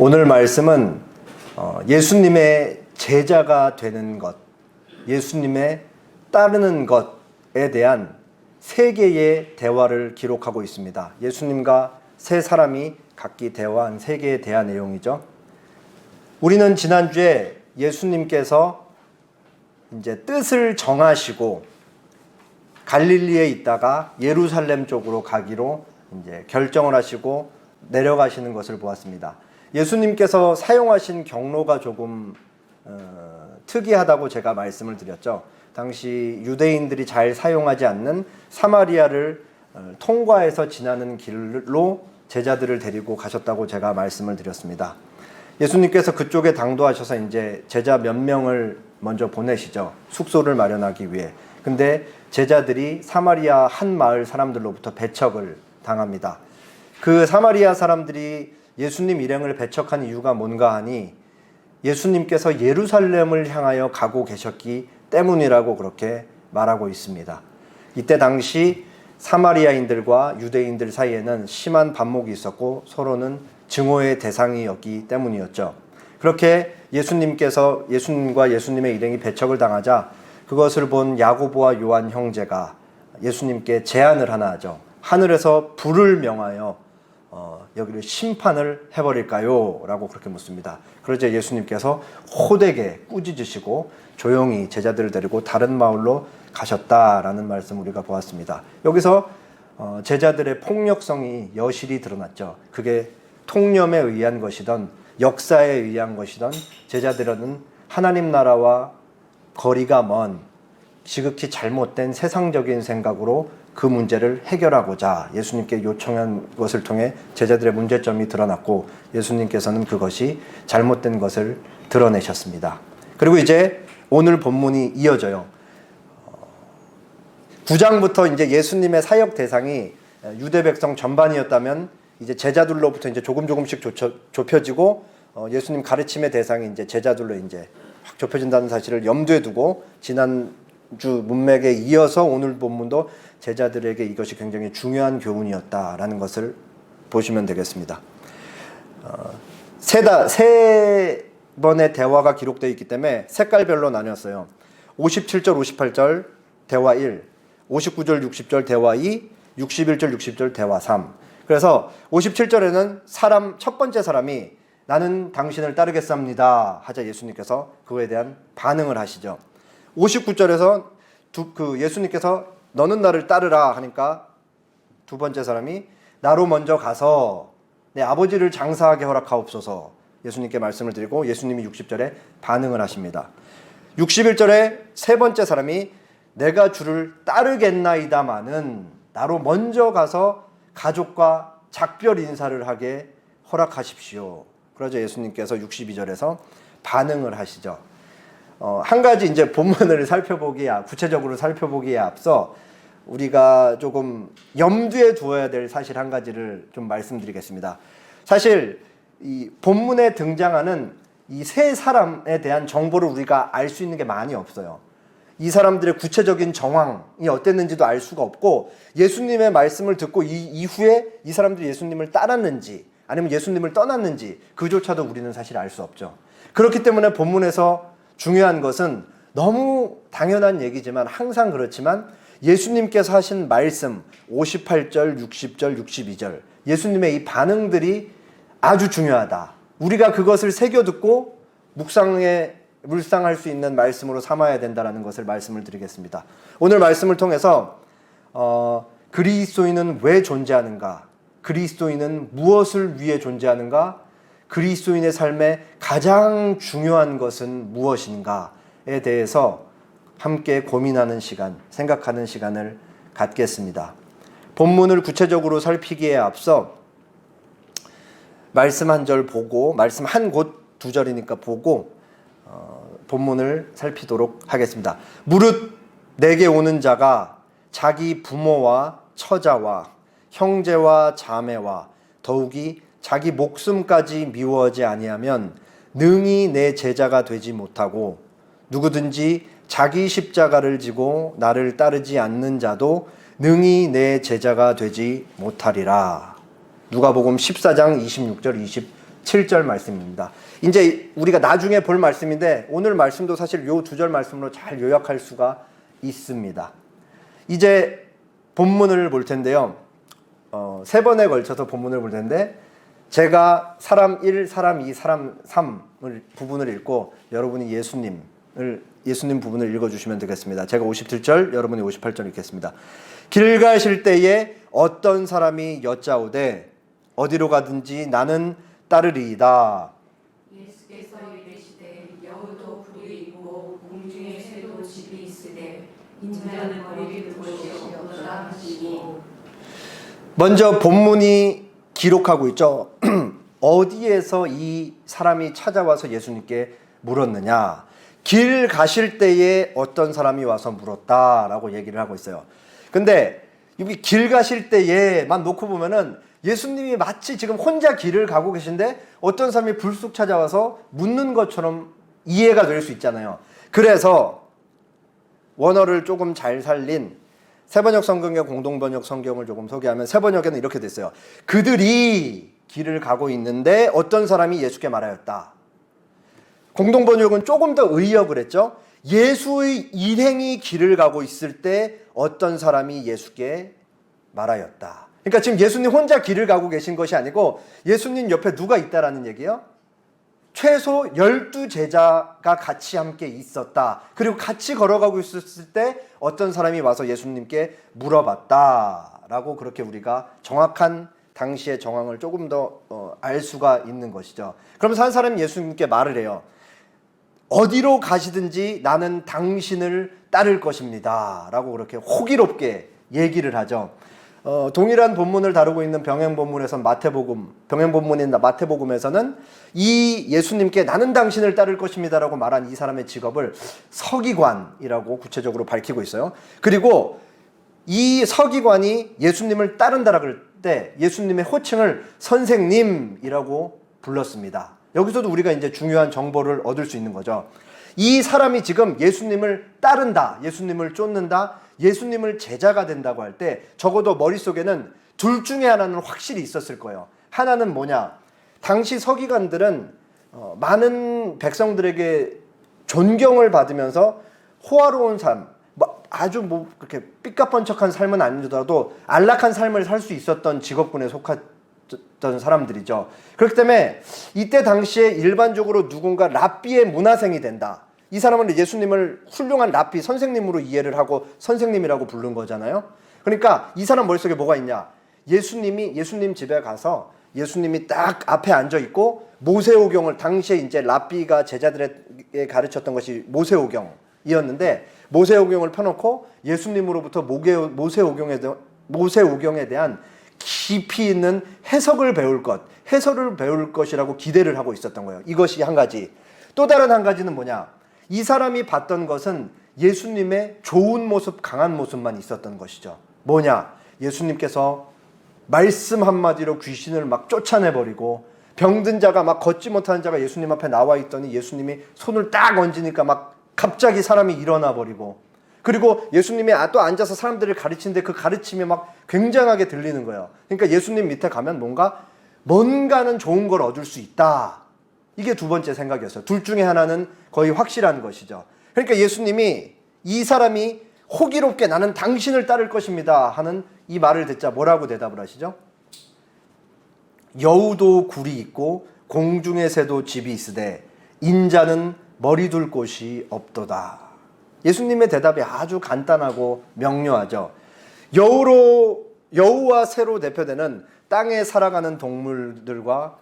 오늘 말씀은 예수님의 제자가 되는 것, 예수님의 따르는 것에 대한 세 개의 대화를 기록하고 있습니다. 예수님과 세 사람이 각기 대화한 세 개의 대화 내용이죠. 우리는 지난주에 예수님께서 이제 뜻을 정하시고 갈릴리에 있다가 예루살렘 쪽으로 가기로 이제 결정을 하시고 내려가시는 것을 보았습니다. 예수님께서 사용하신 경로가 조금 특이하다고 제가 말씀을 드렸죠. 당시 유대인들이 잘 사용하지 않는 사마리아를 통과해서 지나는 길로 제자들을 데리고 가셨다고 제가 말씀을 드렸습니다. 예수님께서 그쪽에 당도하셔서 이제 제자 몇 명을 먼저 보내시죠. 숙소를 마련하기 위해. 근데 제자들이 사마리아 한 마을 사람들로부터 배척을 당합니다. 그 사마리아 사람들이 예수님 일행을 배척한 이유가 뭔가 하니 예수님께서 예루살렘을 향하여 가고 계셨기 때문이라고 그렇게 말하고 있습니다. 이때 당시 사마리아인들과 유대인들 사이에는 심한 반목이 있었고 서로는 증오의 대상이었기 때문이었죠. 그렇게 예수님과 예수님의 일행이 배척을 당하자 그것을 본 야고보와 요한 형제가 예수님께 제안을 하나 하죠. 하늘에서 불을 명하여 여기를 심판을 해버릴까요? 라고 그렇게 묻습니다. 그러자 예수님께서 호되게 꾸짖으시고 조용히 제자들을 데리고 다른 마을로 가셨다라는 말씀 우리가 보았습니다. 여기서 제자들의 폭력성이 여실히 드러났죠. 그게 통념에 의한 것이든 역사에 의한 것이든 제자들은 하나님 나라와 거리가 먼 지극히 잘못된 세상적인 생각으로 그 문제를 해결하고자 예수님께 요청한 것을 통해 제자들의 문제점이 드러났고 예수님께서는 그것이 잘못된 것을 드러내셨습니다. 그리고 이제 오늘 본문이 이어져요. 9장부터 이제 예수님의 사역 대상이 유대 백성 전반이었다면 이제 제자들로부터 이제 조금씩 좁혀지고 예수님 가르침의 대상이 이제 제자들로 이제 확 좁혀진다는 사실을 염두에 두고 지난주 문맥에 이어서 오늘 본문도 제자들에게 이것이 굉장히 중요한 교훈이었다라는 것을 보시면 되겠습니다. 세 번의 대화가 기록되어 있기 때문에 색깔별로 나뉘었어요. 57절, 58절 대화 1, 59절, 60절 대화 2, 61절, 60절 대화 3. 그래서 57절에는 첫 번째 사람이 나는 당신을 따르겠습니다 하자 예수님께서 그거에 대한 반응을 하시죠. 59절에서 예수님께서 너는 나를 따르라 하니까 두 번째 사람이 나로 먼저 가서 내 아버지를 장사하게 허락하옵소서 예수님께 말씀을 드리고 예수님이 60절에 반응을 하십니다. 61절에 세 번째 사람이 내가 주를 따르겠나이다마는 나로 먼저 가서 가족과 작별 인사를 하게 허락하십시오. 그러자 예수님께서 62절에서 반응을 하시죠. 한 가지 이제 본문을 구체적으로 살펴보기에 앞서 우리가 조금 염두에 두어야 될 사실 한 가지를 좀 말씀드리겠습니다. 사실 이 본문에 등장하는 이 세 사람에 대한 정보를 우리가 알 수 있는 게 많이 없어요. 이 사람들의 구체적인 정황이 어땠는지도 알 수가 없고 예수님의 말씀을 듣고 이후에 이 사람들이 예수님을 따랐는지 아니면 예수님을 떠났는지 그조차도 우리는 사실 알 수 없죠. 그렇기 때문에 본문에서 중요한 것은 너무 당연한 얘기지만 항상 그렇지만 예수님께서 하신 말씀 58절, 60절, 62절 예수님의 이 반응들이 아주 중요하다. 우리가 그것을 새겨듣고 묵상할 수 있는 말씀으로 삼아야 된다는 것을 말씀을 드리겠습니다. 오늘 말씀을 통해서 그리스도인은 왜 존재하는가? 그리스도인은 무엇을 위해 존재하는가? 그리스도인의 삶에 가장 중요한 것은 무엇인가에 대해서 함께 고민하는 시간, 생각하는 시간을 갖겠습니다. 본문을 구체적으로 살피기에 앞서 말씀 한 절 보고 말씀 한 곳 두 절이니까 보고 본문을 살피도록 하겠습니다. 무릇 내게 오는 자가 자기 부모와 처자와 형제와 자매와 더욱이 자기 목숨까지 미워하지 아니하면 능히 내 제자가 되지 못하고 누구든지 자기 십자가를 지고 나를 따르지 않는 자도 능히 내 제자가 되지 못하리라. 누가복음 14장 26절 7절 말씀입니다. 이제 우리가 나중에 볼 말씀인데 오늘 말씀도 사실 요 2절 말씀으로 잘 요약할 수가 있습니다. 이제 본문을 볼 텐데요. 3번에 걸쳐서 본문을 볼 텐데 제가 사람 1, 사람 2, 사람 3을 부분을 읽고 여러분이 예수님 부분을 읽어주시면 되겠습니다. 제가 57절, 여러분이 58절 읽겠습니다. 길 가실 때에 어떤 사람이 여짜오되 어디로 가든지 나는 따르리이다. 예수께서 이르시되 여우도 굴이 있고 공중에 새도 집이 있으되 인자는 머리를 둘 곳이 없도다 하시니. 먼저 본문이 기록하고 있죠. 어디에서 이 사람이 찾아와서 예수님께 물었느냐. 길 가실 때에 어떤 사람이 와서 물었다라고 얘기를 하고 있어요. 근데 여기 길 가실 때에만 놓고 보면은 예수님이 마치 지금 혼자 길을 가고 계신데 어떤 사람이 불쑥 찾아와서 묻는 것처럼 이해가 될 수 있잖아요. 그래서 원어를 조금 잘 살린 세번역 성경의 공동번역 성경을 조금 소개하면 세번역에는 이렇게 됐어요. 그들이 길을 가고 있는데 어떤 사람이 예수께 말하였다. 공동번역은 조금 더 의역을 했죠. 예수의 일행이 길을 가고 있을 때 어떤 사람이 예수께 말하였다. 그러니까 지금 예수님 혼자 길을 가고 계신 것이 아니고 예수님 옆에 누가 있다라는 얘기예요. 최소 12제자가 같이 함께 있었다. 그리고 같이 걸어가고 있었을 때 어떤 사람이 와서 예수님께 물어봤다라고 그렇게 우리가 정확한 당시의 정황을 조금 더 알 수가 있는 것이죠. 그러면서 한 사람이 예수님께 말을 해요. 어디로 가시든지 나는 당신을 따를 것입니다. 라고 그렇게 호기롭게 얘기를 하죠. 동일한 본문을 다루고 있는 병행본문에서는 병행본문인 마태복음에서는 이 예수님께 나는 당신을 따를 것입니다 라고 말한 이 사람의 직업을 서기관이라고 구체적으로 밝히고 있어요. 그리고 이 서기관이 예수님을 따른다라고 할 때 예수님의 호칭을 선생님이라고 불렀습니다. 여기서도 우리가 이제 중요한 정보를 얻을 수 있는 거죠. 이 사람이 지금 예수님을 따른다, 예수님을 쫓는다, 예수님을 제자가 된다고 할 때 적어도 머릿속에는 둘 중에 하나는 확실히 있었을 거예요. 하나는 뭐냐? 당시 서기관들은 많은 백성들에게 존경을 받으면서 호화로운 삶, 아주 그렇게 삐까뻔쩍한 삶은 아니더라도 안락한 삶을 살 수 있었던 직업군에 속했던 사람들이죠. 그렇기 때문에 이때 당시에 일반적으로 누군가 랍비의 문화생이 된다. 이 사람은 예수님을 훌륭한 랍비, 선생님으로 이해를 하고 선생님이라고 부른 거잖아요. 그러니까 이 사람 머릿속에 뭐가 있냐? 예수님 집에 가서 예수님이 딱 앞에 앉아 있고 모세오경을, 당시에 이제 랍비가 제자들에게 가르쳤던 것이 모세오경이었는데 모세오경을 펴놓고 예수님으로부터 모세오경에 대한 깊이 있는 해석을 배울 것이라고 기대를 하고 있었던 거예요. 이것이 한 가지. 또 다른 한 가지는 뭐냐? 이 사람이 봤던 것은 예수님의 좋은 모습, 강한 모습만 있었던 것이죠. 뭐냐? 예수님께서 말씀 한마디로 귀신을 막 쫓아내버리고 병든 자가 막 걷지 못하는 자가 예수님 앞에 나와 있더니 예수님이 손을 딱 얹으니까 막 갑자기 사람이 일어나 버리고, 그리고 예수님이 또 앉아서 사람들을 가르치는데 그 가르침이 막 굉장하게 들리는 거예요. 그러니까 예수님 밑에 가면 뭔가는 좋은 걸 얻을 수 있다. 이게 두 번째 생각이었어요. 둘 중에 하나는 거의 확실한 것이죠. 그러니까 예수님이 이 사람이 호기롭게 나는 당신을 따를 것입니다 하는 이 말을 듣자 뭐라고 대답을 하시죠? 여우도 굴이 있고 공중에 새도 집이 있으되 인자는 머리 둘 곳이 없도다. 예수님의 대답이 아주 간단하고 명료하죠. 여우와 새로 대표되는 땅에 살아가는 동물들과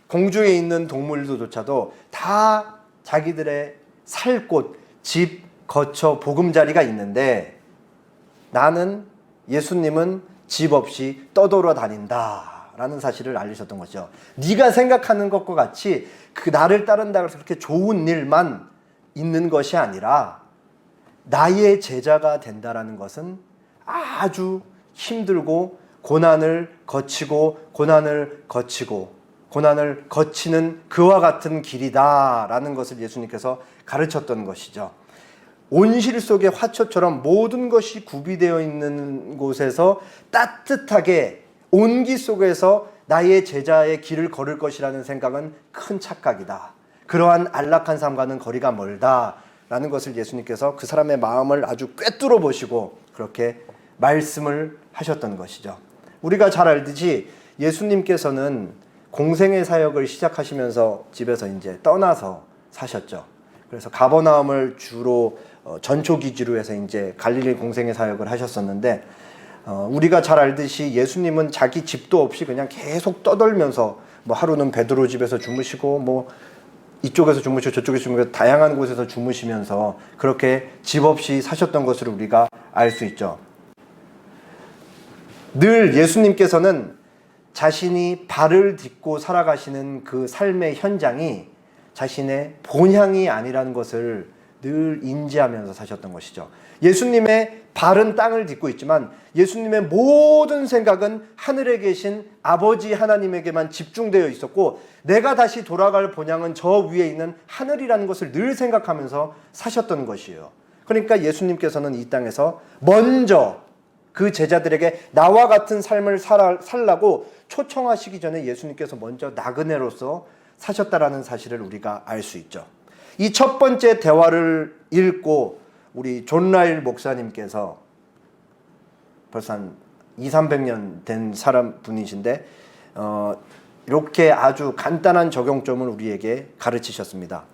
공중에 있는 동물들조차도 다 자기들의 살 곳, 집, 거처, 보금자리가 있는데 나는, 예수님은 집 없이 떠돌아다닌다라는 사실을 알리셨던 거죠. 네가 생각하는 것과 같이 그 나를 따른다고 해서 그렇게 좋은 일만 있는 것이 아니라 나의 제자가 된다라는 것은 아주 힘들고 고난을 거치는 그와 같은 길이다라는 것을 예수님께서 가르쳤던 것이죠. 온실 속의 화초처럼 모든 것이 구비되어 있는 곳에서 따뜻하게 온기 속에서 나의 제자의 길을 걸을 것이라는 생각은 큰 착각이다. 그러한 안락한 삶과는 거리가 멀다라는 것을 예수님께서 그 사람의 마음을 아주 꿰뚫어 보시고 그렇게 말씀을 하셨던 것이죠. 우리가 잘 알듯이 예수님께서는 공생의 사역을 시작하시면서 집에서 이제 떠나서 사셨죠. 그래서 가버나움을 주로 전초 기지로 해서 이제 갈릴리 공생의 사역을 하셨었는데, 우리가 잘 알듯이 예수님은 자기 집도 없이 그냥 계속 떠돌면서 뭐 하루는 베드로 집에서 주무시고 뭐 이쪽에서 주무시고 저쪽에서 주무시고 다양한 곳에서 주무시면서 그렇게 집 없이 사셨던 것을 우리가 알 수 있죠. 늘 예수님께서는 자신이 발을 딛고 살아가시는 그 삶의 현장이 자신의 본향이 아니라는 것을 늘 인지하면서 사셨던 것이죠. 예수님의 발은 땅을 딛고 있지만 예수님의 모든 생각은 하늘에 계신 아버지 하나님에게만 집중되어 있었고, 내가 다시 돌아갈 본향은 저 위에 있는 하늘이라는 것을 늘 생각하면서 사셨던 것이에요. 그러니까 예수님께서는 이 땅에서 먼저 그 제자들에게 나와 같은 삶을 살라고 초청하시기 전에 예수님께서 먼저 나그네로서 사셨다라는 사실을 우리가 알 수 있죠. 이 첫 번째 대화를 읽고 우리 존 라일 목사님께서 벌써 한 200~300년 된 분이신데 이렇게 아주 간단한 적용점을 우리에게 가르치셨습니다.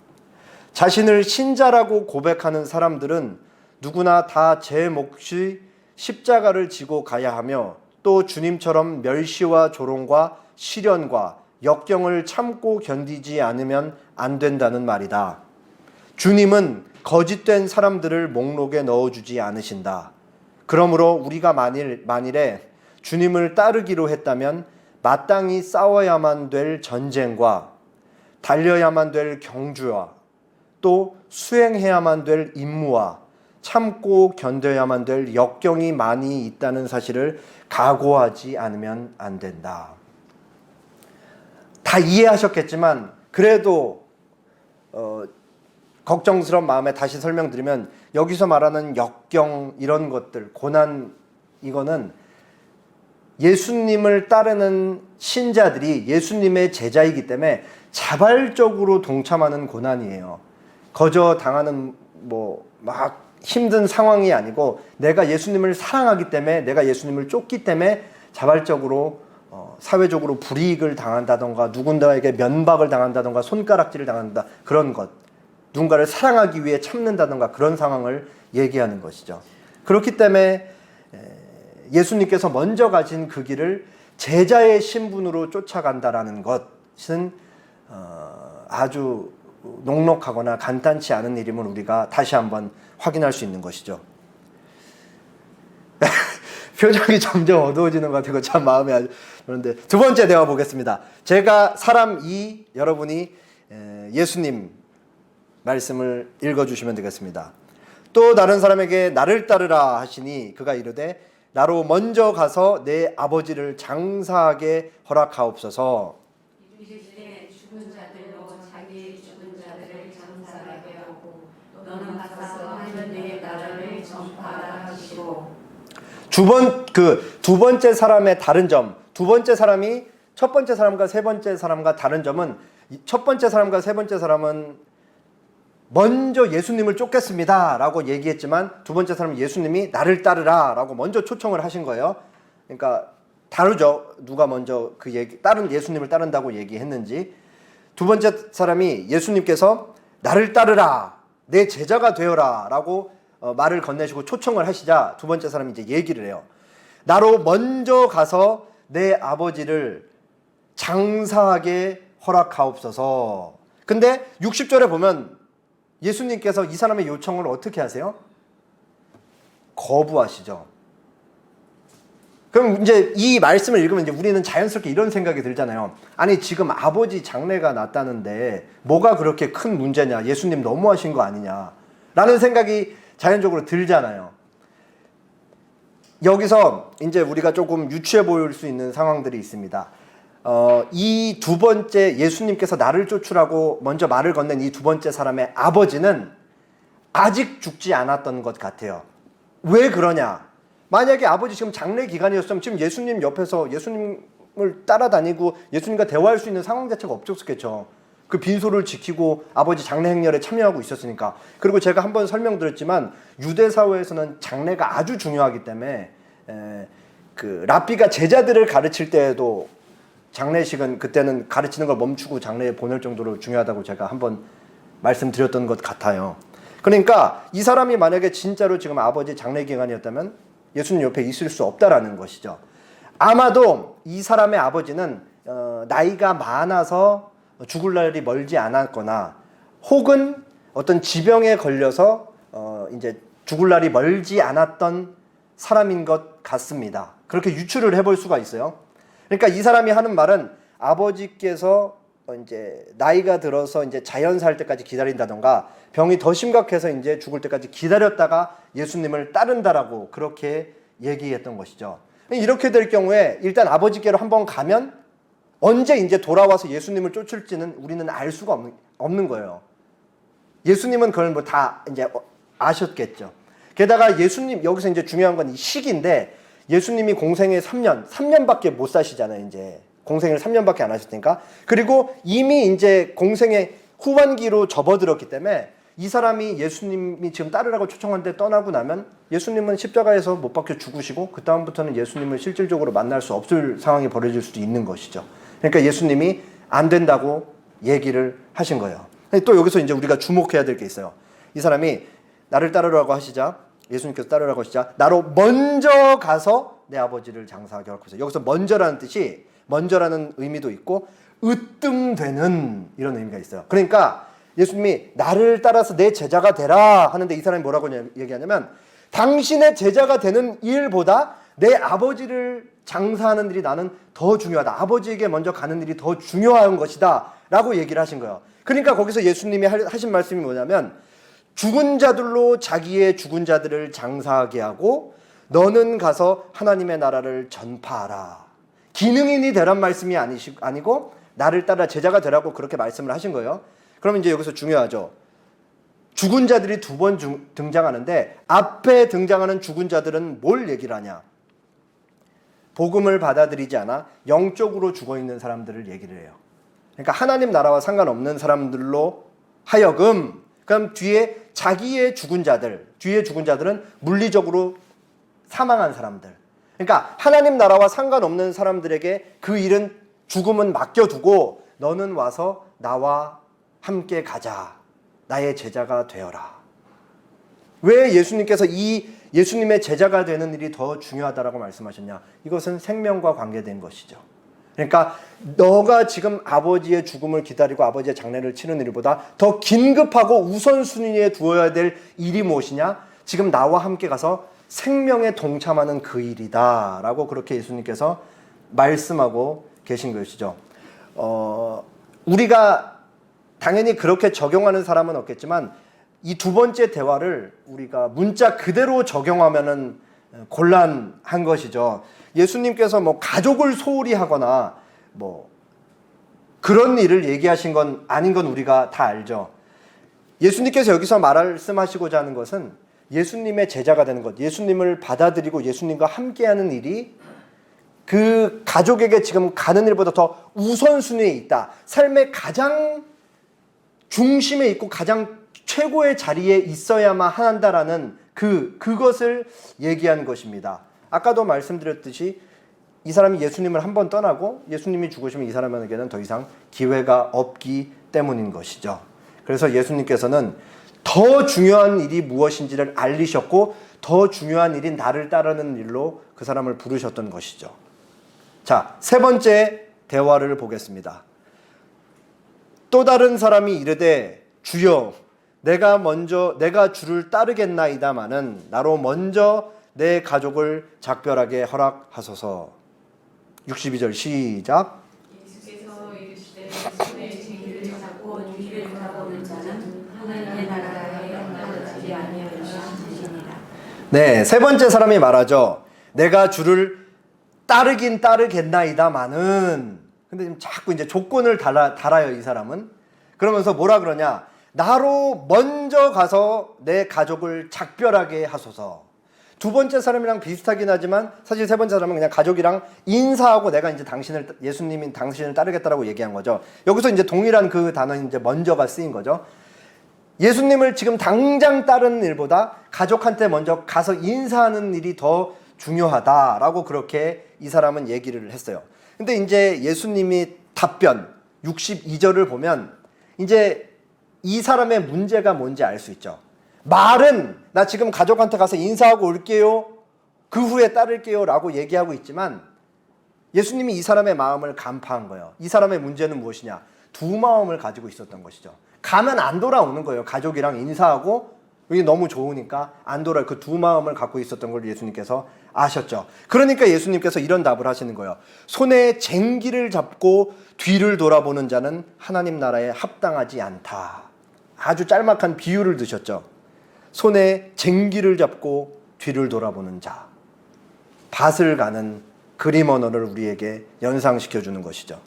자신을 신자라고 고백하는 사람들은 누구나 다 제 몫이 십자가를 지고 가야 하며 또 주님처럼 멸시와 조롱과 시련과 역경을 참고 견디지 않으면 안 된다는 말이다. 주님은 거짓된 사람들을 목록에 넣어주지 않으신다. 그러므로 우리가 만일에 주님을 따르기로 했다면 마땅히 싸워야만 될 전쟁과 달려야만 될 경주와 또 수행해야만 될 임무와 참고 견뎌야만 될 역경이 많이 있다는 사실을 각오하지 않으면 안 된다. 다 이해하셨겠지만 그래도 걱정스러운 마음에 다시 설명드리면, 여기서 말하는 역경 이런 것들, 고난, 이거는 예수님을 따르는 신자들이 예수님의 제자이기 때문에 자발적으로 동참하는 고난이에요. 거저 당하는 막 힘든 상황이 아니고, 내가 예수님을 사랑하기 때문에, 내가 예수님을 쫓기 때문에 자발적으로 사회적으로 불이익을 당한다던가 누군가에게 면박을 당한다던가 손가락질을 당한다, 그런 것, 누군가를 사랑하기 위해 참는다던가 그런 상황을 얘기하는 것이죠. 그렇기 때문에 예수님께서 먼저 가신 그 길을 제자의 신분으로 쫓아간다라는 것은 아주 녹록하거나 간단치 않은 일임을 우리가 다시 한번 확인할 수 있는 것이죠. 표정이 점점 어두워지는 것 같아요. 참 마음이 아주 그런데, 두 번째 대화 보겠습니다. 제가 사람 2, 여러분이 예수님 말씀을 읽어주시면 되겠습니다. 또 다른 사람에게 나를 따르라 하시니 그가 이르되 나로 먼저 가서 내 아버지를 장사하게 허락하옵소서. 이르시되 죽은 자들로 자기의 죽은 자들을 장사하게 하고 너는 가서 하늘의 나라를 전파하라 하시고. 두 번째 사람의 다른 점, 두 번째 사람이 첫 번째 사람과 세 번째 사람과 다른 점은, 첫 번째 사람과 세 번째 사람은 먼저 예수님을 쫓겠습니다 라고 얘기했지만, 두 번째 사람은 예수님이 나를 따르라 라고 먼저 초청을 하신 거예요. 그러니까 다르죠. 누가 먼저 예수님을 따른다고 얘기했는지. 두 번째 사람이 예수님께서 나를 따르라, 내 제자가 되어라 라고 말을 건네시고 초청을 하시자, 두 번째 사람이 이제 얘기를 해요. 나로 먼저 가서 내 아버지를 장사하게 허락하옵소서. 근데 60절에 보면 예수님께서 이 사람의 요청을 어떻게 하세요? 거부하시죠. 그럼 이제 이 말씀을 읽으면 이제 우리는 자연스럽게 이런 생각이 들잖아요. 아니, 지금 아버지 장례가 났다는데 뭐가 그렇게 큰 문제냐, 예수님 너무하신 거 아니냐 라는 생각이 자연적으로 들잖아요. 여기서 이제 우리가 조금 유치해 보일 수 있는 상황들이 있습니다. 이 두 번째, 예수님께서 나를 쫓으라고 먼저 말을 건넨 이 두 번째 사람의 아버지는 아직 죽지 않았던 것 같아요. 왜 그러냐? 만약에 아버지 지금 장례 기간이었으면 지금 예수님 옆에서 예수님 예수님을 따라다니고 예수님과 대화할 수 있는 상황 자체가 없었겠죠. 그 빈소를 지키고 아버지 장례 행렬에 참여하고 있었으니까. 그리고 제가 한번 설명드렸지만 유대 사회에서는 장례가 아주 중요하기 때문에 그 랍비가 제자들을 가르칠 때에도 장례식은 그때는 가르치는 걸 멈추고 장례에 보낼 정도로 중요하다고 제가 한번 말씀드렸던 것 같아요. 그러니까 이 사람이 만약에 진짜로 지금 아버지 장례 기간이었다면 예수님 옆에 있을 수 없다라는 것이죠. 아마도 이 사람의 아버지는 나이가 많아서 죽을 날이 멀지 않았거나 혹은 어떤 지병에 걸려서 이제 죽을 날이 멀지 않았던 사람인 것 같습니다. 그렇게 유추를 해볼 수가 있어요. 그러니까 이 사람이 하는 말은 아버지께서 이제 나이가 들어서 이제 자연사할 때까지 기다린다던가 병이 더 심각해서 이제 죽을 때까지 기다렸다가 예수님을 따른다라고 그렇게 얘기했던 것이죠. 이렇게 될 경우에 일단 아버지께로 한번 가면 언제 이제 돌아와서 예수님을 쫓을지는 우리는 알 수가 없는 거예요. 예수님은 그걸 뭐 다 이제 아셨겠죠. 게다가 예수님, 여기서 이제 중요한 건 이 시기인데 예수님이 공생에 3년밖에 못 사시잖아요. 이제 공생을 3년밖에 안 하셨으니까. 그리고 이미 이제 공생의 후반기로 접어들었기 때문에 이 사람이 예수님이 지금 따르라고 초청한데 떠나고 나면 예수님은 십자가에서 못 박혀 죽으시고 그 다음부터는 예수님을 실질적으로 만날 수 없을 상황이 벌어질 수도 있는 것이죠. 그러니까 예수님이 안 된다고 얘기를 하신 거예요. 또 여기서 이제 우리가 주목해야 될 게 있어요. 이 사람이 나를 따르라고 하시자, 예수님께서 따르라고 하시자, 나로 먼저 가서 내 아버지를 장사하게 할 것이다. 여기서 먼저라는 뜻이 먼저라는 의미도 있고 으뜸되는 이런 의미가 있어요. 그러니까 예수님이 나를 따라서 내 제자가 되라 하는데 이 사람이 뭐라고 얘기하냐면 당신의 제자가 되는 일보다 내 아버지를 장사하는 일이 나는 더 중요하다. 아버지에게 먼저 가는 일이 더 중요한 것이다 라고 얘기를 하신 거예요. 그러니까 거기서 예수님이 하신 말씀이 뭐냐면 죽은 자들로 자기의 죽은 자들을 장사하게 하고 너는 가서 하나님의 나라를 전파하라. 기능인이 되란 말씀이 아니고 나를 따라 제자가 되라고 그렇게 말씀을 하신 거예요. 그러면 이제 여기서 중요하죠. 죽은 자들이 두 번 등장하는데 앞에 등장하는 죽은 자들은 뭘 얘기를 하냐? 복음을 받아들이지 않아 영적으로 죽어있는 사람들을 얘기를 해요. 그러니까 하나님 나라와 상관없는 사람들로 하여금 그럼 뒤에 자기의 죽은 자들, 뒤에 죽은 자들은 물리적으로 사망한 사람들. 그러니까 하나님 나라와 상관없는 사람들에게 그 일은 죽음은 맡겨두고 너는 와서 나와 함께 가자. 나의 제자가 되어라. 왜 예수님께서 이 예수님의 제자가 되는 일이 더 중요하다라고 말씀하셨냐? 이것은 생명과 관계된 것이죠. 그러니까 너가 지금 아버지의 죽음을 기다리고 아버지의 장례를 치르는 일보다 더 긴급하고 우선순위에 두어야 될 일이 무엇이냐? 지금 나와 함께 가서 생명에 동참하는 그 일이다 라고 그렇게 예수님께서 말씀하고 계신 것이죠. 우리가 당연히 그렇게 적용하는 사람은 없겠지만 이 두 번째 대화를 우리가 문자 그대로 적용하면은 곤란한 것이죠. 예수님께서 뭐 가족을 소홀히 하거나 뭐 그런 일을 얘기하신 건 아닌 건 우리가 다 알죠. 예수님께서 여기서 말씀하시고자 하는 것은 예수님의 제자가 되는 것, 예수님을 받아들이고 예수님과 함께하는 일이 그 가족에게 지금 가는 일보다 더 우선순위에 있다. 삶의 가장 중심에 있고 가장 최고의 자리에 있어야만 한다라는 그것을 얘기한 것입니다. 아까도 말씀드렸듯이 이 사람이 예수님을 한번 떠나고 예수님이 죽으시면 이 사람에게는 더 이상 기회가 없기 때문인 것이죠. 그래서 예수님께서는 더 중요한 일이 무엇인지를 알리셨고 더 중요한 일인 나를 따르는 일로 그 사람을 부르셨던 것이죠. 자, 세 번째 대화를 보겠습니다. 또 다른 사람이 이르되 주여 내가 주를 따르겠나이다마는 나로 먼저 내 가족을 작별하게 허락하소서. 62절 시작. 예수께서 이르시되 손에 쟁기를 잡고 뒤를 돌아보는 자는 하나님의 나라에 영광을 아니하리라. 네, 세 번째 사람이 말하죠. 내가 주를 따르겠나이다마는. 근데 지금 자꾸 이제 조건을 달아요, 이 사람은. 그러면서 뭐라 그러냐? 나로 먼저 가서 내 가족을 작별하게 하소서. 두 번째 사람이랑 비슷하긴 하지만 사실 세 번째 사람은 그냥 가족이랑 인사하고 내가 이제 예수님이 당신을 따르겠다라고 얘기한 거죠. 여기서 이제 동일한 그 단어인 이제 먼저가 쓰인 거죠. 예수님을 지금 당장 따르는 일보다 가족한테 먼저 가서 인사하는 일이 더 중요하다라고 그렇게 이 사람은 얘기를 했어요. 근데 이제 예수님이 답변 62절을 보면 이제 이 사람의 문제가 뭔지 알 수 있죠. 말은 나 지금 가족한테 가서 인사하고 올게요. 그 후에 따를게요 라고 얘기하고 있지만 예수님이 이 사람의 마음을 간파한 거예요. 이 사람의 문제는 무엇이냐? 두 마음을 가지고 있었던 것이죠. 가면 안 돌아오는 거예요. 가족이랑 인사하고 여기 너무 좋으니까 안 돌아요. 그 두 마음을 갖고 있었던 걸 예수님께서 아셨죠. 그러니까 예수님께서 이런 답을 하시는 거예요. 손에 쟁기를 잡고 뒤를 돌아보는 자는 하나님 나라에 합당하지 않다. 아주 짤막한 비유를 드셨죠. 손에 쟁기를 잡고 뒤를 돌아보는 자. 밭을 가는 그림 언어를 우리에게 연상시켜 주는 것이죠.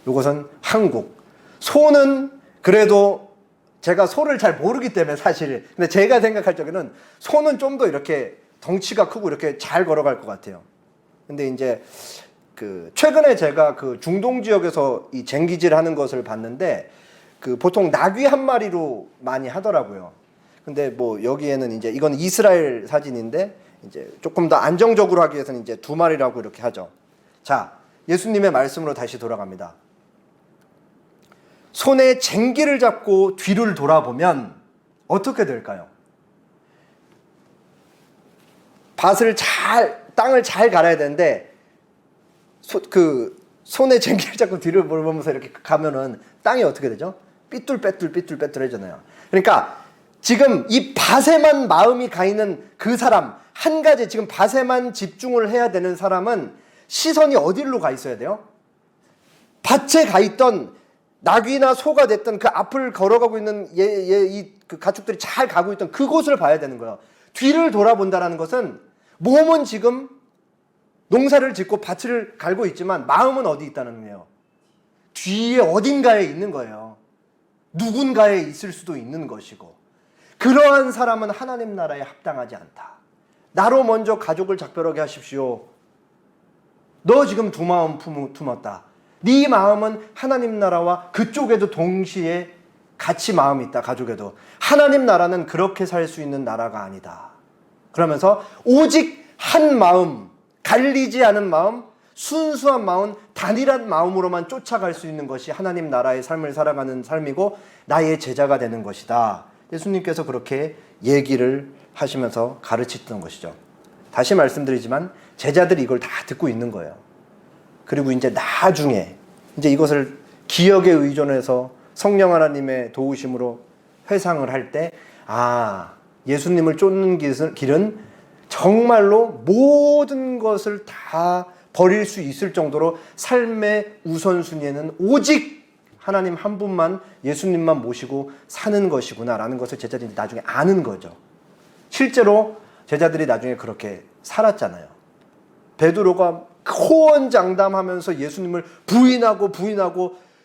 이것은 한국. 소는 그래도 제가 소를 잘 모르기 때문에 사실 근데 제가 생각할 적에는 소는 좀 더 이렇게 덩치가 크고 이렇게 잘 걸어갈 것 같아요. 근데 이제 그 최근에 제가 그 중동 지역에서 이 쟁기질 하는 것을 봤는데 그 보통 나귀 한 마리로 많이 하더라고요. 근데 뭐 여기에는 이제 이건 이스라엘 사진인데 이제 조금 더 안정적으로 하기 위해서는 이제 두 마리라고 이렇게 하죠. 자, 예수님의 말씀으로 다시 돌아갑니다. 손에 쟁기를 잡고 뒤를 돌아보면 어떻게 될까요? 땅을 잘 갈아야 되는데 손에 쟁기를 잡고 뒤를 보면서 이렇게 가면은 땅이 어떻게 되죠? 삐뚤빼뚤해지잖아요. 그러니까 지금 이 밭에만 마음이 가 있는 그 사람, 한 가지 지금 밭에만 집중을 해야 되는 사람은 시선이 어디로 가 있어야 돼요? 밭에 가 있던 나귀나 소가 됐던 그 앞을 걸어가고 있는 그 가축들이 잘 가고 있던 그곳을 봐야 되는 거예요. 뒤를 돌아본다는 것은 몸은 지금 농사를 짓고 밭을 갈고 있지만 마음은 어디 있다는 거예요? 뒤에 어딘가에 있는 거예요. 누군가에 있을 수도 있는 것이고 그러한 사람은 하나님 나라에 합당하지 않다. 나로 먼저 가족을 작별하게 하십시오. 너 지금 두 마음 품었다. 네 마음은 하나님 나라와 그쪽에도 동시에 같이 마음이 있다. 가족에도. 하나님 나라는 그렇게 살 수 있는 나라가 아니다. 그러면서 오직 한 마음, 갈리지 않은 마음, 순수한 마음, 단일한 마음으로만 쫓아갈 수 있는 것이 하나님 나라의 삶을 살아가는 삶이고 나의 제자가 되는 것이다. 예수님께서 그렇게 얘기를 하시면서 가르치던 것이죠. 다시 말씀드리지만 제자들이 이걸 다 듣고 있는 거예요. 그리고 이제 나중에 이제 이것을 기억에 의존해서 성령 하나님의 도우심으로 회상을 할 때 예수님을 쫓는 길은 정말로 모든 것을 다 버릴 수 있을 정도로 삶의 우선순위에는 오직 하나님 한 분만 예수님만 모시고 사는 것이구나라는 것을 제자들이 나중에 아는 거죠. 실제로 제자들이 나중에 그렇게 살았잖아요. 베드로가 호언장담하면서 예수님을 부인하고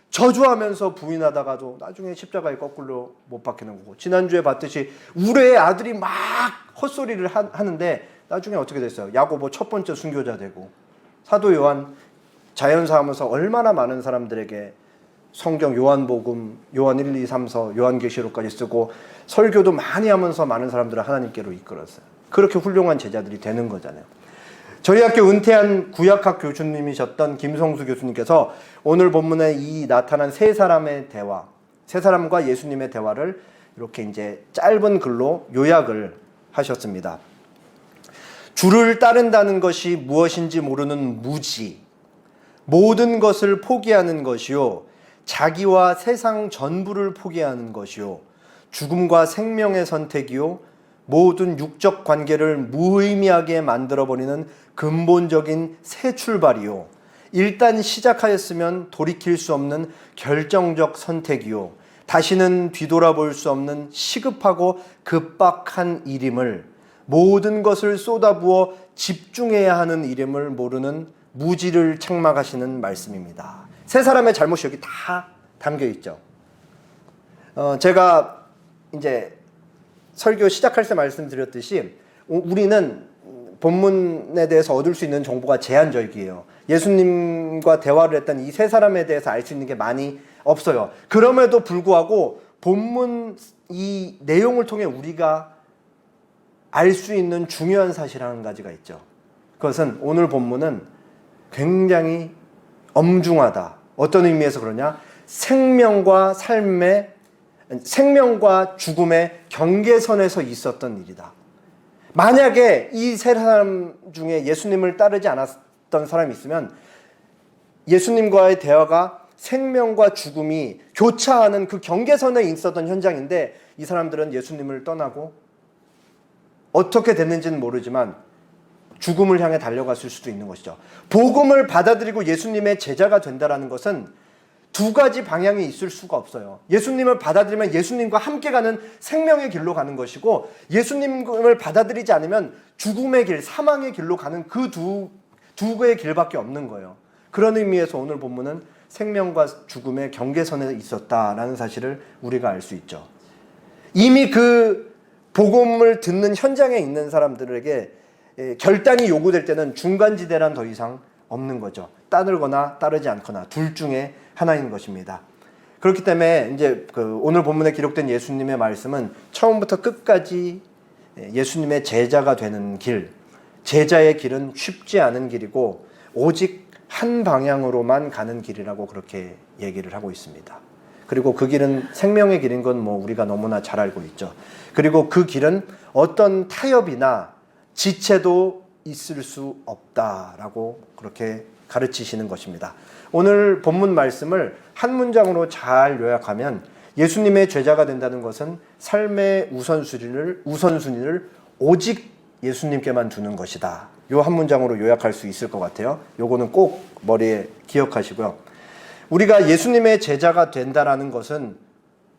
저주하면서 부인하다가도 나중에 십자가에 거꾸로 못 박히는 거고 지난주에 봤듯이 우레의 아들이 막 헛소리를 하는데 나중에 어떻게 됐어요? 야고보 첫 번째 순교자 되고 사도 요한 자연사하면서 얼마나 많은 사람들에게 성경 요한복음, 요한 1, 2, 3서, 요한계시록까지 쓰고 설교도 많이 하면서 많은 사람들을 하나님께로 이끌었어요. 그렇게 훌륭한 제자들이 되는 거잖아요. 저희 학교 은퇴한 구약학 교수님이셨던 김성수 교수님께서 오늘 본문에 이 나타난 세 사람의 대화, 세 사람과 예수님의 대화를 이렇게 이제 짧은 글로 요약을 하셨습니다. 주를 따른다는 것이 무엇인지 모르는 무지, 모든 것을 포기하는 것이요, 자기와 세상 전부를 포기하는 것이요, 죽음과 생명의 선택이요, 모든 육적 관계를 무의미하게 만들어버리는 근본적인 새 출발이요, 일단 시작하였으면 돌이킬 수 없는 결정적 선택이요, 다시는 뒤돌아볼 수 없는 시급하고 급박한 일임을, 모든 것을 쏟아부어 집중해야 하는 일임을 모르는 무지를 책망하시는 말씀입니다. 세 사람의 잘못이 여기 다 담겨 있죠. 제가 이제 설교 시작할 때 말씀드렸듯이 우리는 본문에 대해서 얻을 수 있는 정보가 제한적이에요. 예수님과 대화를 했던 이 세 사람에 대해서 알 수 있는 게 많이 없어요. 그럼에도 불구하고 본문 이 내용을 통해 우리가 알 수 있는 중요한 사실 한 가지가 있죠. 그것은 오늘 본문은 굉장히 엄중하다. 어떤 의미에서 그러냐? 생명과 죽음의 경계선에서 있었던 일이다. 만약에 이 세 사람 중에 예수님을 따르지 않았던 사람이 있으면 예수님과의 대화가 생명과 죽음이 교차하는 그 경계선에 있었던 현장인데 이 사람들은 예수님을 떠나고 어떻게 됐는지는 모르지만 죽음을 향해 달려갔을 수도 있는 것이죠. 복음을 받아들이고 예수님의 제자가 된다는 것은 두 가지 방향이 있을 수가 없어요. 예수님을 받아들이면 예수님과 함께 가는 생명의 길로 가는 것이고 예수님을 받아들이지 않으면 죽음의 길, 사망의 길로 가는 그 두 개의 길밖에 없는 거예요. 그런 의미에서 오늘 본문은 생명과 죽음의 경계선에 있었다라는 사실을 우리가 알 수 있죠. 이미 그 복음을 듣는 현장에 있는 사람들에게 결단이 요구될 때는 중간지대란 더 이상 없는 거죠. 따르거나 따르지 않거나 둘 중에 하나인 것입니다. 그렇기 때문에 이제 오늘 본문에 기록된 예수님의 말씀은 처음부터 끝까지 예수님의 제자가 되는 길, 제자의 길은 쉽지 않은 길이고 오직 한 방향으로만 가는 길이라고 그렇게 얘기를 하고 있습니다. 그리고 그 길은 생명의 길인 건 뭐 우리가 너무나 잘 알고 있죠. 그리고 그 길은 어떤 타협이나 지체도 있을 수 없다라고 그렇게 가르치시는 것입니다. 오늘 본문 말씀을 한 문장으로 잘 요약하면 예수님의 제자가 된다는 것은 삶의 우선순위를 오직 예수님께만 두는 것이다. 요 한 문장으로 요약할 수 있을 것 같아요. 요거는 꼭 머리에 기억하시고요. 우리가 예수님의 제자가 된다라는 것은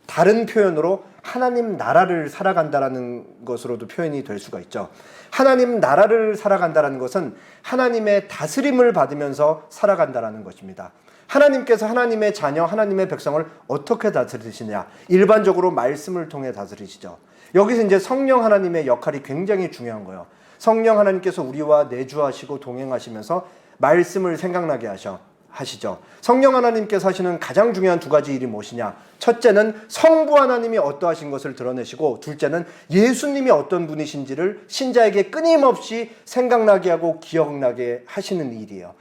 다른 표현으로 하나님 나라를 살아간다라는 것으로도 표현이 될 수가 있죠. 하나님 나라를 살아간다라는 것은 하나님의 다스림을 받으면서 살아간다라는 것입니다. 하나님께서 하나님의 자녀, 하나님의 백성을 어떻게 다스리시냐? 일반적으로 말씀을 통해 다스리시죠. 여기서 이제 성령 하나님의 역할이 굉장히 중요한 거예요. 성령 하나님께서 우리와 내주하시고 동행하시면서 말씀을 생각나게 하시죠. 성령 하나님께서 하시는 가장 중요한 두 가지 일이 무엇이냐? 첫째는 성부 하나님이 어떠하신 것을 드러내시고 둘째는 예수님이 어떤 분이신지를 신자에게 끊임없이 생각나게 하고 기억나게 하시는 일이에요.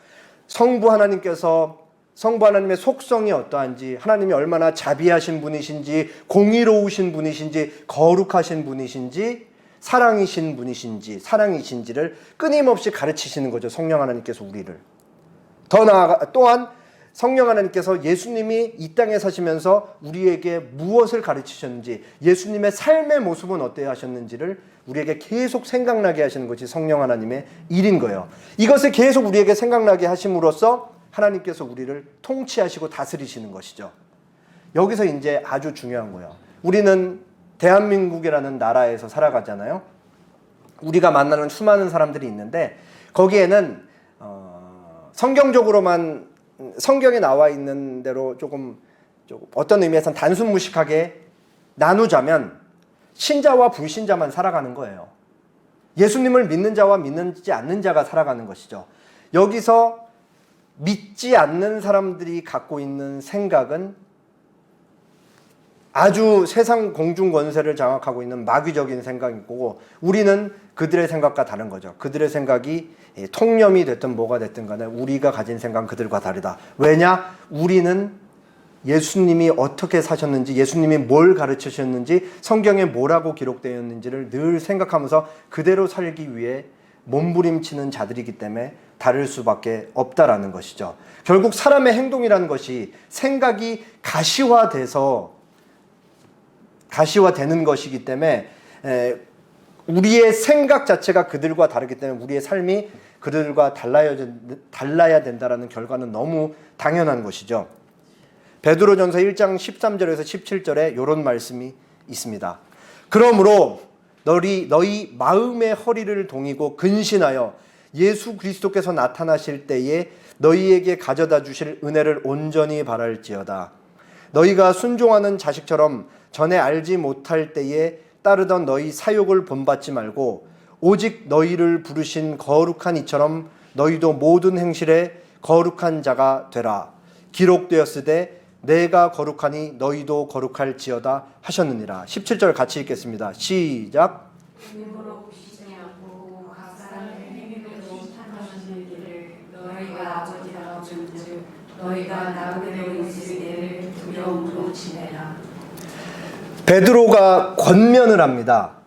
성부 하나님의 속성이 어떠한지, 하나님이 얼마나 자비하신 분이신지, 공의로우신 분이신지, 거룩하신 분이신지, 사랑이신 분이신지, 사랑이신지를 끊임없이 가르치시는 거죠. 성령 하나님께서 우리를. 더 나아가 또한 성령 하나님께서 예수님이 이 땅에 사시면서 우리에게 무엇을 가르치셨는지, 예수님의 삶의 모습은 어때야 하셨는지를 우리에게 계속 생각나게 하시는 것이 성령 하나님의 일인 거예요. 이것을 계속 우리에게 생각나게 하심으로써 하나님께서 우리를 통치하시고 다스리시는 것이죠. 여기서 이제 아주 중요한 거예요. 우리는 대한민국이라는 나라에서 살아가잖아요. 우리가 만나는 수많은 사람들이 있는데 거기에는 성경적으로만 성경에 나와 있는 대로 조금 어떤 의미에서는 단순무식하게 나누자면 신자와 불신자만 살아가는 거예요. 예수님을 믿는 자와 믿지 않는 자가 살아가는 것이죠. 여기서 믿지 않는 사람들이 갖고 있는 생각은 아주 세상 공중 권세를 장악하고 있는 마귀적인 생각이고 우리는 그들의 생각과 다른 거죠. 그들의 생각이 통념이 됐든 뭐가 됐든 간에 우리가 가진 생각은 그들과 다르다. 왜냐? 우리는 예수님이 어떻게 사셨는지, 예수님이 뭘 가르치셨는지, 성경에 뭐라고 기록되어 있는지를 늘 생각하면서 그대로 살기 위해 몸부림치는 자들이기 때문에 다를 수밖에 없다라는 것이죠. 결국 사람의 행동이라는 것이 생각이 가시화되는 것이기 때문에 우리의 생각 자체가 그들과 다르기 때문에 우리의 삶이 그들과 달라야 된다라는 결과는 너무 당연한 것이죠. 베드로전서 1장 13절에서 17절에 이런 말씀이 있습니다. 그러므로 너희 마음의 허리를 동이고 근신하여 예수 그리스도께서 나타나실 때에 너희에게 가져다 주실 은혜를 온전히 바랄지어다. 너희가 순종하는 자식처럼 전에 알지 못할 때에 따르던 너희 사욕을 본받지 말고 오직 너희를 부르신 거룩한 이처럼 너희도 모든 행실에 거룩한 자가 되라. 기록되었으되 내가 거룩하니 너희도 거룩할지어다 하셨느니라. 17절 같이 읽겠습니다. 시작. 눈으로 보시지 않고 각 사람의 행위대로 판단하시는 일을 너희가 아버지라 준즉 너희가 나그네로 있을 때를 두려움으로 지내라. 베드로가 권면을 합니다.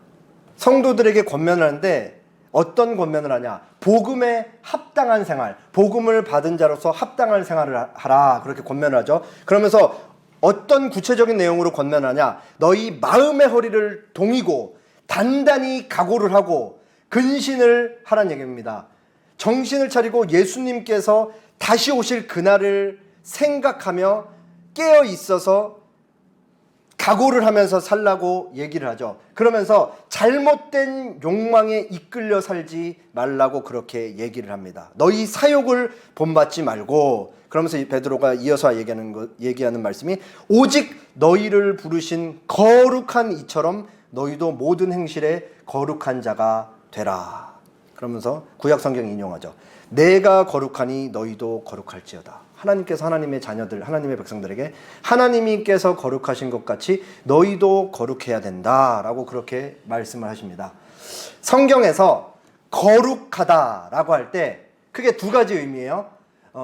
성도들에게 권면을 하는데 어떤 권면을 하냐? 복음에 합당한 생활, 복음을 받은 자로서 합당한 생활을 하라. 그렇게 권면을 하죠. 그러면서 어떤 구체적인 내용으로 권면을 하냐? 너희 마음의 허리를 동이고 단단히 각오를 하고 근신을 하라는 얘기입니다. 정신을 차리고 예수님께서 다시 오실 그날을 생각하며 깨어 있어서 각오를 하면서 살라고 얘기를 하죠. 그러면서 잘못된 욕망에 이끌려 살지 말라고 그렇게 얘기를 합니다. 너희 사욕을 본받지 말고, 그러면서 베드로가 이어서 얘기하는 말씀이 오직 너희를 부르신 거룩한 이처럼 너희도 모든 행실에 거룩한 자가 되라. 그러면서 구약 성경 인용하죠. 내가 거룩하니 너희도 거룩할지어다. 하나님께서 하나님의 자녀들, 하나님의 백성들에게 하나님께서 거룩하신 것 같이 너희도 거룩해야 된다라고 그렇게 말씀을 하십니다. 성경에서 거룩하다라고 할 때 크게 두 가지 의미예요.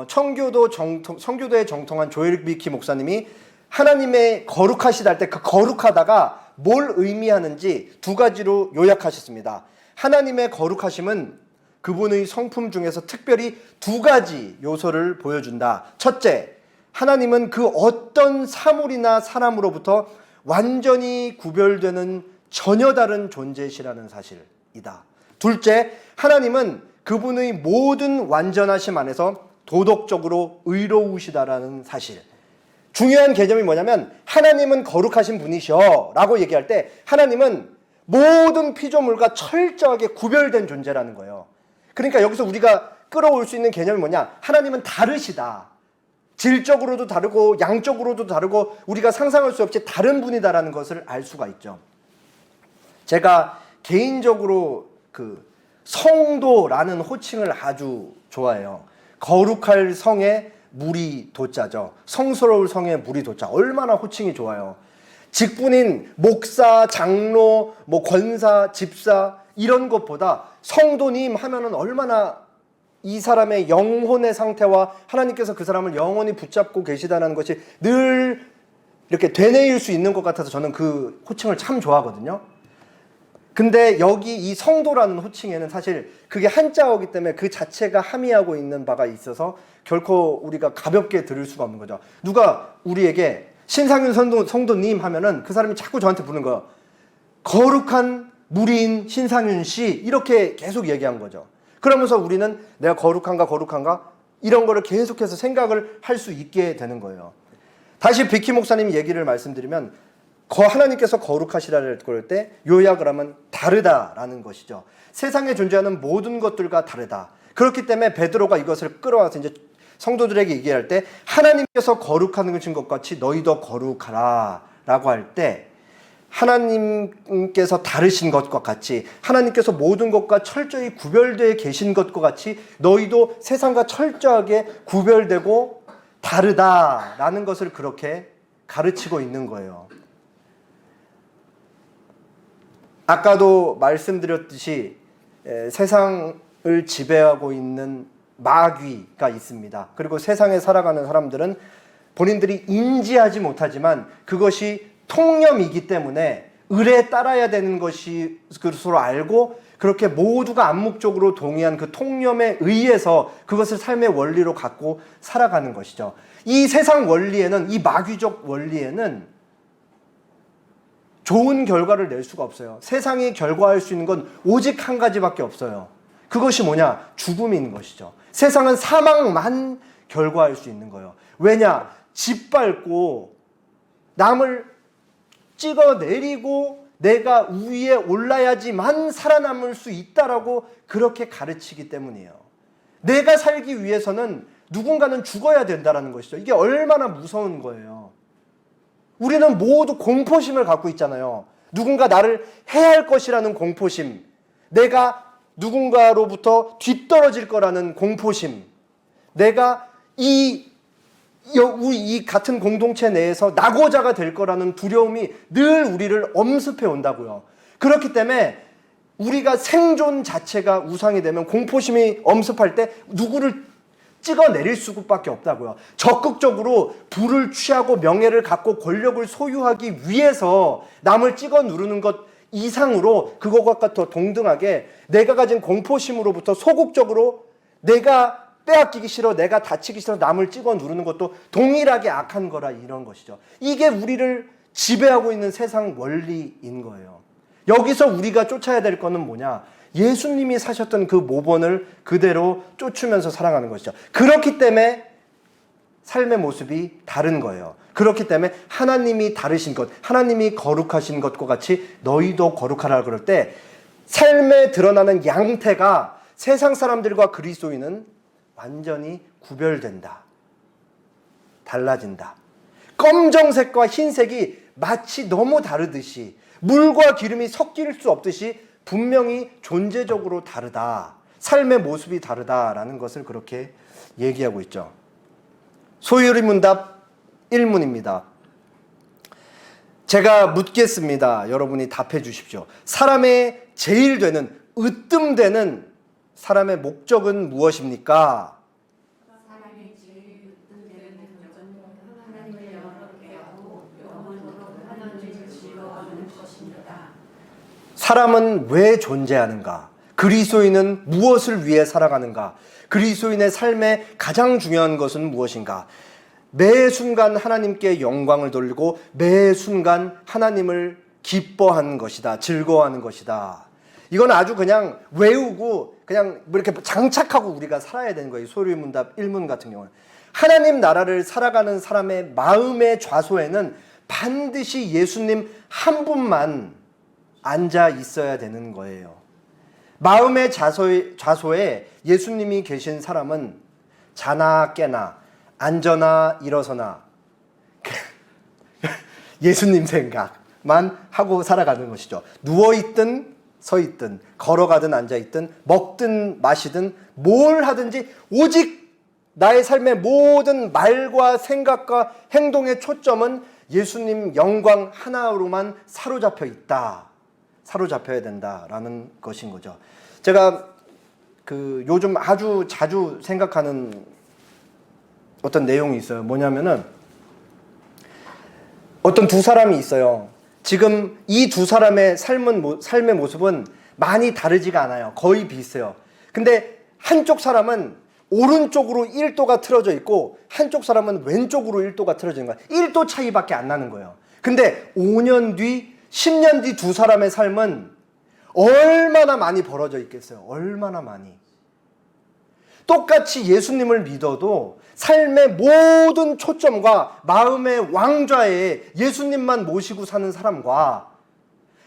청교도에 정통한 조엘 비키 목사님이 하나님의 거룩하시다 할 때 그 거룩하다가 뭘 의미하는지 두 가지로 요약하셨습니다. 하나님의 거룩하심은 그분의 성품 중에서 특별히 두 가지 요소를 보여준다. 첫째, 하나님은 그 어떤 사물이나 사람으로부터 완전히 구별되는 전혀 다른 존재시라는 사실이다. 둘째, 하나님은 그분의 모든 완전하심 안에서 도덕적으로 의로우시다라는 사실. 중요한 개념이 뭐냐면 하나님은 거룩하신 분이셔 라고 얘기할 때 하나님은 모든 피조물과 철저하게 구별된 존재라는 거예요. 그러니까 여기서 우리가 끌어올 수 있는 개념이 뭐냐? 하나님은 다르시다. 질적으로도 다르고 양적으로도 다르고 우리가 상상할 수 없이 다른 분이다라는 것을 알 수가 있죠. 제가 개인적으로 그 성도라는 호칭을 아주 좋아해요. 거룩할 성에 물이 도자죠. 성스러울 성에 물이 도자. 얼마나 호칭이 좋아요. 직분인 목사, 장로, 권사, 집사 이런 것보다 성도님 하면은 얼마나 이 사람의 영혼의 상태와 하나님께서 그 사람을 영원히 붙잡고 계시다는 것이 늘 이렇게 되뇌일 수 있는 것 같아서 저는 그 호칭을 참 좋아하거든요. 근데 여기 이 성도라는 호칭에는 사실 그게 한자어기 때문에 그 자체가 함의하고 있는 바가 있어서 결코 우리가 가볍게 들을 수가 없는 거죠. 누가 우리에게 신상윤 성도님 하면은 그 사람이 자꾸 저한테 부르는 거예요. 거룩한 무리인 신상윤 씨 이렇게 계속 얘기한 거죠. 그러면서 우리는 내가 거룩한가 이런 거를 계속해서 생각을 할 수 있게 되는 거예요. 다시 비키 목사님 얘기를 말씀드리면 하나님께서 거룩하시라를 그럴 때 요약을 하면 다르다라는 것이죠. 세상에 존재하는 모든 것들과 다르다. 그렇기 때문에 베드로가 이것을 끌어와서 이제 성도들에게 얘기할 때 하나님께서 거룩한 것 같이 너희도 거룩하라 라고 할 때 하나님께서 다르신 것과 같이 하나님께서 모든 것과 철저히 구별되어 계신 것과 같이 너희도 세상과 철저하게 구별되고 다르다라는 것을 그렇게 가르치고 있는 거예요. 아까도 말씀드렸듯이 세상을 지배하고 있는 마귀가 있습니다. 그리고 세상에 살아가는 사람들은 본인들이 인지하지 못하지만 그것이 통념이기 때문에 을에 따라야 되는 것이 그것으로 알고 그렇게 모두가 암묵적으로 동의한 그 통념에 의해서 그것을 삶의 원리로 갖고 살아가는 것이죠. 이 세상 원리에는, 이 마귀적 원리에는 좋은 결과를 낼 수가 없어요. 세상이 결과할 수 있는 건 오직 한 가지밖에 없어요. 그것이 뭐냐? 죽음인 것이죠. 세상은 사망만 결과할 수 있는 거예요. 왜냐? 짓밟고 남을 찍어내리고 내가 위에 올라야지만 살아남을 수 있다라고 그렇게 가르치기 때문이에요. 내가 살기 위해서는 누군가는 죽어야 된다라는 것이죠. 이게 얼마나 무서운 거예요. 우리는 모두 공포심을 갖고 있잖아요. 누군가 나를 해할 것이라는 공포심. 내가 누군가로부터 뒤떨어질 거라는 공포심, 내가 이 같은 공동체 내에서 낙오자가 될 거라는 두려움이 늘 우리를 엄습해 온다고요. 그렇기 때문에 우리가 생존 자체가 우상이 되면 공포심이 엄습할 때 누구를 찍어내릴 수밖에 없다고요. 적극적으로 부를 취하고 명예를 갖고 권력을 소유하기 위해서 남을 찍어 누르는 것 이상으로 그것과 더 동등하게 내가 가진 공포심으로부터 소극적으로 내가 빼앗기기 싫어, 내가 다치기 싫어 남을 찍어 누르는 것도 동일하게 악한 거라 이런 것이죠. 이게 우리를 지배하고 있는 세상 원리인 거예요. 여기서 우리가 쫓아야 될 거는 뭐냐? 예수님이 사셨던 그 모본을 그대로 쫓으면서 살아가는 것이죠. 그렇기 때문에 삶의 모습이 다른 거예요. 그렇기 때문에 하나님이 다르신 것, 하나님이 거룩하신 것과 같이 너희도 거룩하라 그럴 때 삶에 드러나는 양태가 세상 사람들과 그리스도인은 완전히 구별된다. 달라진다. 검정색과 흰색이 마치 너무 다르듯이 물과 기름이 섞일 수 없듯이 분명히 존재적으로 다르다. 삶의 모습이 다르다라는 것을 그렇게 얘기하고 있죠. 소요리 문답 1문입니다. 제가 묻겠습니다. 여러분이 답해 주십시오. 사람의 제일 되는, 으뜸되는 사람의 목적은 무엇입니까? 사람의 제일 으뜸되는 목적은 하나님을 영원하게 하고 영원토록 하나님을 즐거워하는 것입니다. 사람은 왜 존재하는가? 그리스도인은 무엇을 위해 살아가는가? 그리스도인의 삶에 가장 중요한 것은 무엇인가? 매 순간 하나님께 영광을 돌리고 매 순간 하나님을 기뻐하는 것이다. 즐거워하는 것이다. 이건 아주 그냥 외우고 그냥 뭐 이렇게 장착하고 우리가 살아야 되는 거예요. 소리문답 1문 같은 경우는. 하나님 나라를 살아가는 사람의 마음의 좌소에는 반드시 예수님 한 분만 앉아 있어야 되는 거예요. 마음의 좌소에 예수님이 계신 사람은 자나 깨나 앉거나 일어서나 예수님 생각만 하고 살아가는 것이죠. 누워있든 서있든 걸어가든 앉아있든 먹든 마시든 뭘 하든지 오직 나의 삶의 모든 말과 생각과 행동의 초점은 예수님 영광 하나로만 사로잡혀 있다. 사로잡혀야 된다라는 것인 거죠. 제가 요즘 아주 자주 생각하는 어떤 내용이 있어요. 뭐냐면은 어떤 두 사람이 있어요. 지금 이 두 사람의 삶의 모습은 많이 다르지가 않아요. 거의 비슷해요. 근데 한쪽 사람은 오른쪽으로 1도가 틀어져 있고 한쪽 사람은 왼쪽으로 1도가 틀어져 있는 거예요. 1도 차이밖에 안 나는 거예요. 근데 5년 뒤, 10년 뒤 두 사람의 삶은 얼마나 많이 벌어져 있겠어요. 얼마나 많이. 똑같이 예수님을 믿어도 삶의 모든 초점과 마음의 왕좌에 예수님만 모시고 사는 사람과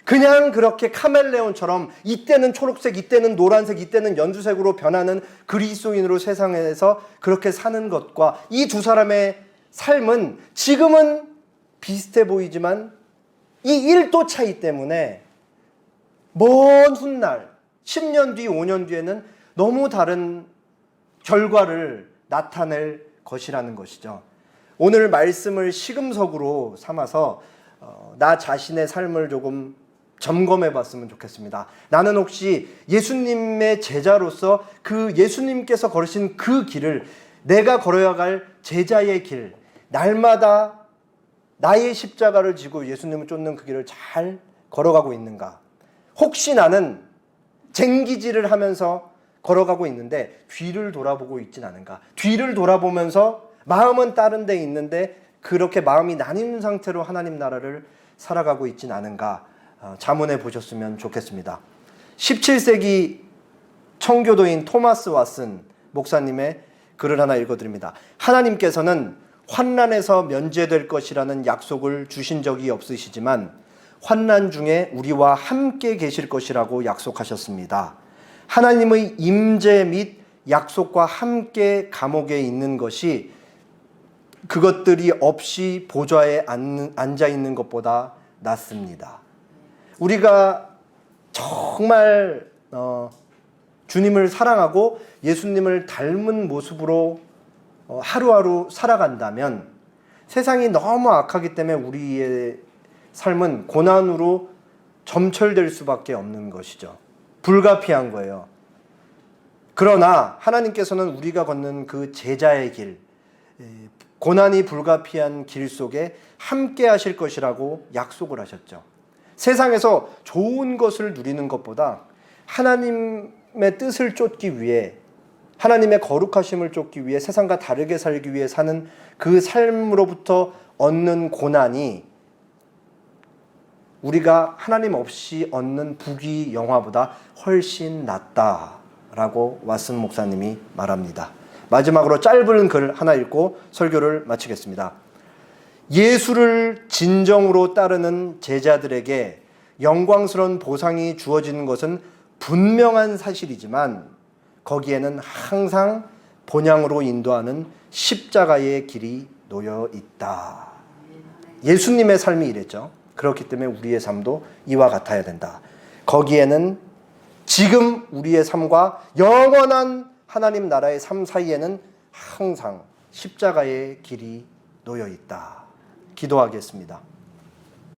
그냥 그렇게 카멜레온처럼 이때는 초록색, 이때는 노란색, 이때는 연두색으로 변하는 그리스도인으로 세상에서 그렇게 사는 것과 이 두 사람의 삶은 지금은 비슷해 보이지만 이 1도 차이 때문에 먼 훗날 10년 뒤, 5년 뒤에는 너무 다른 결과를 나타낼 것이라는 것이죠. 오늘 말씀을 시금석으로 삼아서 나 자신의 삶을 조금 점검해 봤으면 좋겠습니다. 나는 혹시 예수님의 제자로서 그 예수님께서 걸으신 그 길을 내가 걸어야 할 제자의 길, 날마다 나의 십자가를 지고 예수님을 쫓는 그 길을 잘 걸어가고 있는가? 혹시 나는 쟁기질을 하면서 걸어가고 있는데 뒤를 돌아보고 있진 않은가? 뒤를 돌아보면서 마음은 다른 데 있는데 그렇게 마음이 나뉘는 상태로 하나님 나라를 살아가고 있진 않은가? 자문해 보셨으면 좋겠습니다. 17세기 청교도인 토마스 왓슨 목사님의 글을 하나 읽어드립니다. 하나님께서는 환난에서 면제될 것이라는 약속을 주신 적이 없으시지만 환난 중에 우리와 함께 계실 것이라고 약속하셨습니다. 하나님의 임재 및 약속과 함께 감옥에 있는 것이 그것들이 없이 보좌에 앉아 있는 것보다 낫습니다. 우리가 정말 주님을 사랑하고 예수님을 닮은 모습으로 하루하루 살아간다면 세상이 너무 악하기 때문에 우리의 삶은 고난으로 점철될 수밖에 없는 것이죠. 불가피한 거예요. 그러나 하나님께서는 우리가 걷는 그 제자의 길, 고난이 불가피한 길 속에 함께 하실 것이라고 약속을 하셨죠. 세상에서 좋은 것을 누리는 것보다 하나님의 뜻을 쫓기 위해, 하나님의 거룩하심을 쫓기 위해, 세상과 다르게 살기 위해 사는 그 삶으로부터 얻는 고난이 우리가 하나님 없이 얻는 부귀 영화보다 훨씬 낫다라고 왓슨 목사님이 말합니다. 마지막으로 짧은 글 하나 읽고 설교를 마치겠습니다. 예수를 진정으로 따르는 제자들에게 영광스러운 보상이 주어지는 것은 분명한 사실이지만 거기에는 항상 본향으로 인도하는 십자가의 길이 놓여 있다. 예수님의 삶이 이랬죠. 그렇기 때문에 우리의 삶도 이와 같아야 된다. 거기에는 지금 우리의 삶과 영원한 하나님 나라의 삶 사이에는 항상 십자가의 길이 놓여 있다. 기도하겠습니다.